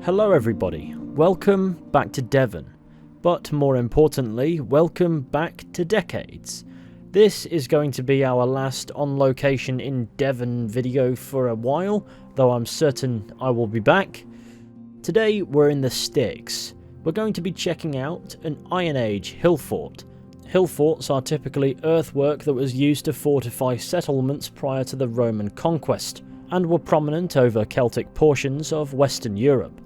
Hello everybody, welcome back to Devon, but more importantly, welcome back to Decades. This is going to be our last on location in Devon video for a while, though I'm certain I will be back. Today we're in the sticks. We're going to be checking out an Iron Age Hillfort. Hillforts are typically earthwork that was used to fortify settlements prior to the Roman conquest, and were prominent over Celtic portions of Western Europe.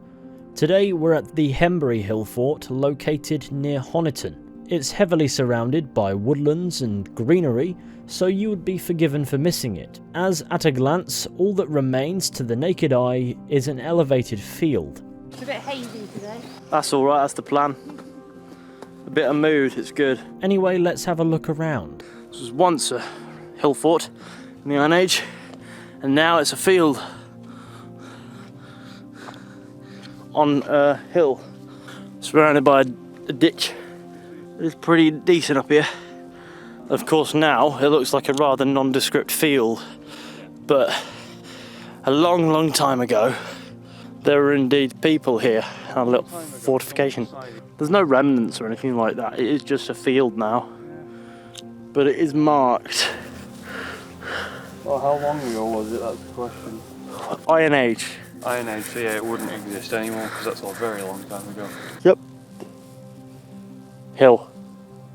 Today we're at the Hembury Hillfort, located near Honiton. It's heavily surrounded by woodlands and greenery, so you would be forgiven for missing it, as at a glance all that remains to the naked eye is an elevated field. It's a bit hazy today. That's alright, that's the plan. A bit of mood, it's good. Anyway, let's have a look around. This was once a hill fort in the Iron Age, and now it's a field on a hill, surrounded by a ditch. It's pretty decent up here. Of course now it looks like a rather nondescript field, but a long time ago there were indeed people here. A little fortification. There's no remnants or anything like that, it is just a field now, but it is marked. Well, how long ago was it? That's the question. Iron Age. Iron Age, so yeah, it wouldn't exist anymore because that's a very long time ago. Yep. Hill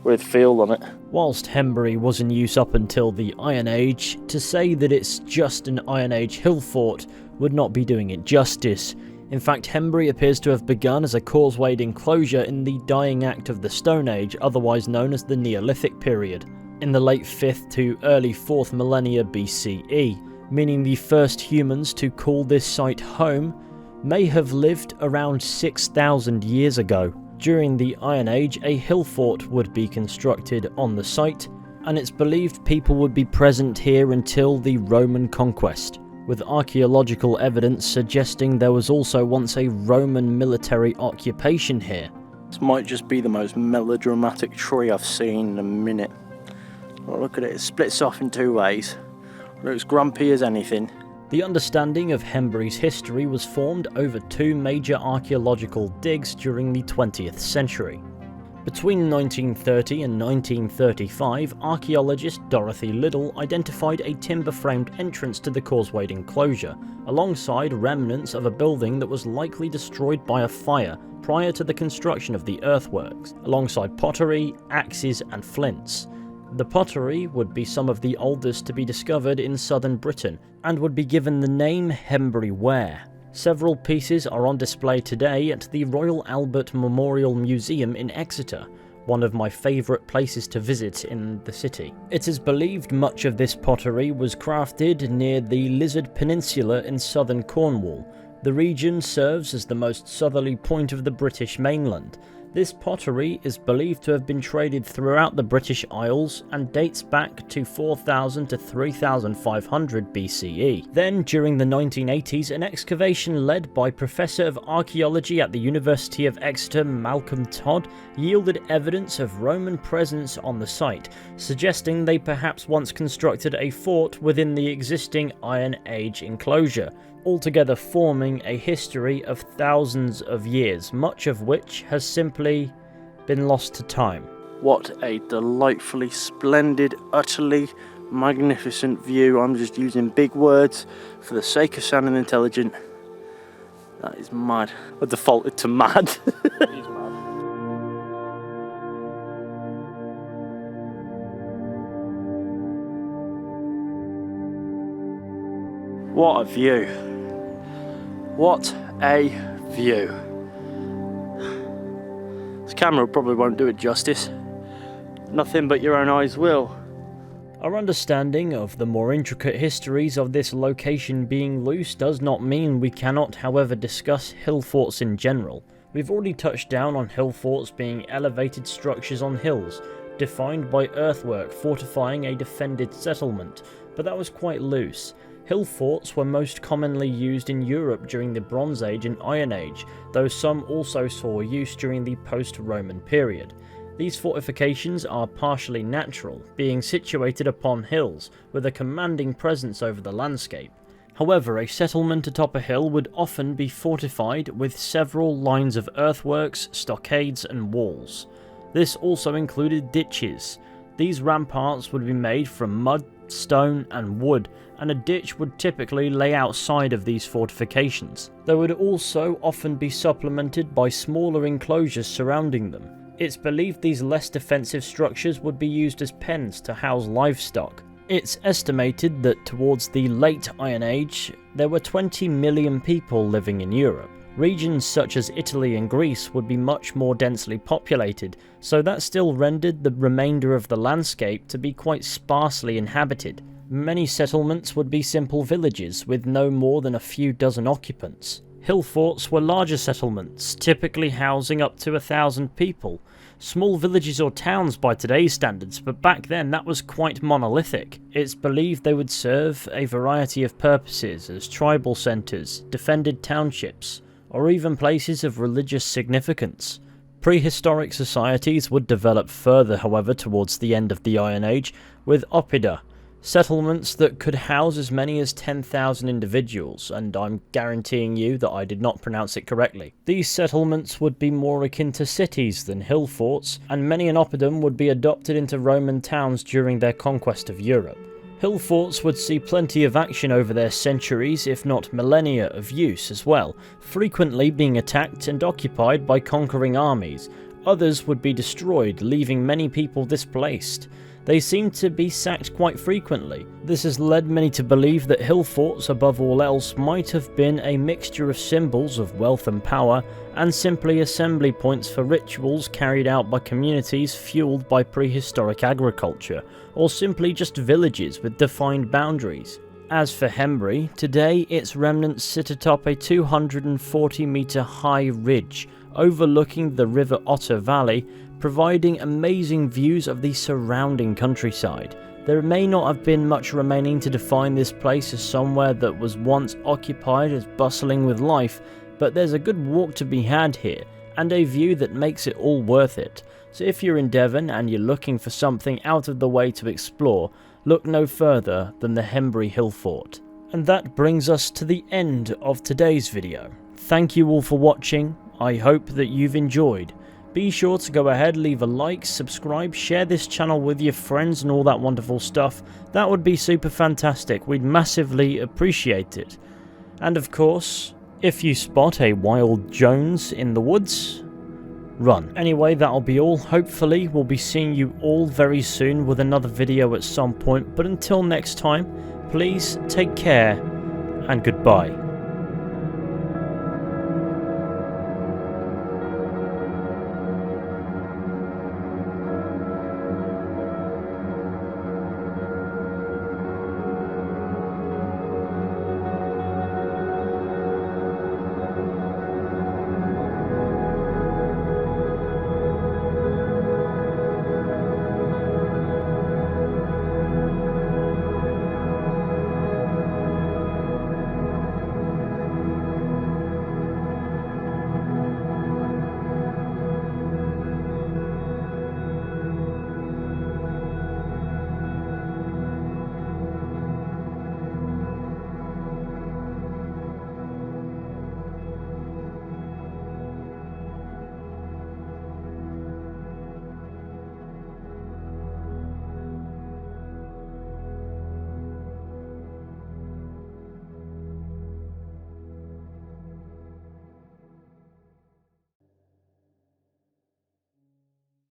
with field on it. Whilst Hembury was in use up until the Iron Age, to say that it's just an Iron Age hill fort would not be doing it justice. In fact, Hembury appears to have begun as a causewayed enclosure in the dying act of the Stone Age, otherwise known as the Neolithic period, in the late 5th to early 4th millennia BCE, meaning the first humans to call this site home may have lived around 6,000 years ago. During the Iron Age, a hill fort would be constructed on the site, and it's believed people would be present here until the Roman conquest, with archaeological evidence suggesting there was also once a Roman military occupation here. This might just be the most melodramatic tree I've seen in a minute. Oh, look at it, it splits off in two ways. It looks grumpy as anything. The understanding of Hembury's history was formed over two major archaeological digs during the 20th century. Between 1930 and 1935, archaeologist Dorothy Liddell identified a timber-framed entrance to the causewayed enclosure, alongside remnants of a building that was likely destroyed by a fire prior to the construction of the earthworks, alongside pottery, axes and flints. The pottery would be some of the oldest to be discovered in southern Britain, and would be given the name Hembury ware. Several pieces are on display today at the Royal Albert Memorial Museum in Exeter, one of my favourite places to visit in the city. It is believed much of this pottery was crafted near the Lizard Peninsula in southern Cornwall. The region serves as the most southerly point of the British mainland. This pottery is believed to have been traded throughout the British Isles and dates back to 4000 to 3500 BCE. Then, during the 1980s, an excavation led by Professor of Archaeology at the University of Exeter Malcolm Todd yielded evidence of Roman presence on the site, suggesting they perhaps once constructed a fort within the existing Iron Age enclosure, altogether forming a history of thousands of years, much of which has simply been lost to time. What a delightfully splendid, utterly magnificent view. I'm just using big words for the sake of sounding intelligent. That is mad. I defaulted to mad. He's mad. What a view. What a view. This camera probably won't do it justice. Nothing but your own eyes will. Our understanding of the more intricate histories of this location being loose does not mean we cannot, however, discuss hill forts in general. We've already touched down on hill forts being elevated structures on hills, defined by earthwork fortifying a defended settlement, but that was quite loose. Hill forts were most commonly used in Europe during the Bronze Age and Iron Age, though some also saw use during the post-Roman period. These fortifications are partially natural, being situated upon hills, with a commanding presence over the landscape. However, a settlement atop a hill would often be fortified with several lines of earthworks, stockades and walls. This also included ditches. These ramparts would be made from mud, stone and wood, and a ditch would typically lay outside of these fortifications. They would also often be supplemented by smaller enclosures surrounding them. It's believed these less defensive structures would be used as pens to house livestock. It's estimated that towards the late Iron Age, there were 20 million people living in Europe. Regions such as Italy and Greece would be much more densely populated, so that still rendered the remainder of the landscape to be quite sparsely inhabited. Many settlements would be simple villages with no more than a few dozen occupants. Hillforts were larger settlements, typically housing up to 1,000 people. Small villages or towns by today's standards, but back then that was quite monolithic. It's believed they would serve a variety of purposes as tribal centres, defended townships, or even places of religious significance. Prehistoric societies would develop further, however, towards the end of the Iron Age, with oppida, settlements that could house as many as 10,000 individuals, and I'm guaranteeing you that I did not pronounce it correctly. These settlements would be more akin to cities than hill forts, and many an oppidum would be adopted into Roman towns during their conquest of Europe. Hill forts would see plenty of action over their centuries, if not millennia of use as well, frequently being attacked and occupied by conquering armies. Others would be destroyed, leaving many people displaced. They seem to be sacked quite frequently. This has led many to believe that hill forts, above all else, might have been a mixture of symbols of wealth and power, and simply assembly points for rituals carried out by communities fueled by prehistoric agriculture, or simply just villages with defined boundaries. As for Hembury, today its remnants sit atop a 240 metre high ridge overlooking the River Otter Valley, providing amazing views of the surrounding countryside. There may not have been much remaining to define this place as somewhere that was once occupied as bustling with life, but there's a good walk to be had here, and a view that makes it all worth it. So if you're in Devon and you're looking for something out of the way to explore, look no further than the Hembury Hillfort. And that brings us to the end of today's video. Thank you all for watching. I hope that you've enjoyed. Be sure to go ahead, leave a like, subscribe, share this channel with your friends and all that wonderful stuff. That would be super fantastic. We'd massively appreciate it. And of course, if you spot a wild Jones in the woods, run. Anyway, that'll be all. Hopefully, we'll be seeing you all very soon with another video at some point. But until next time, please take care and goodbye.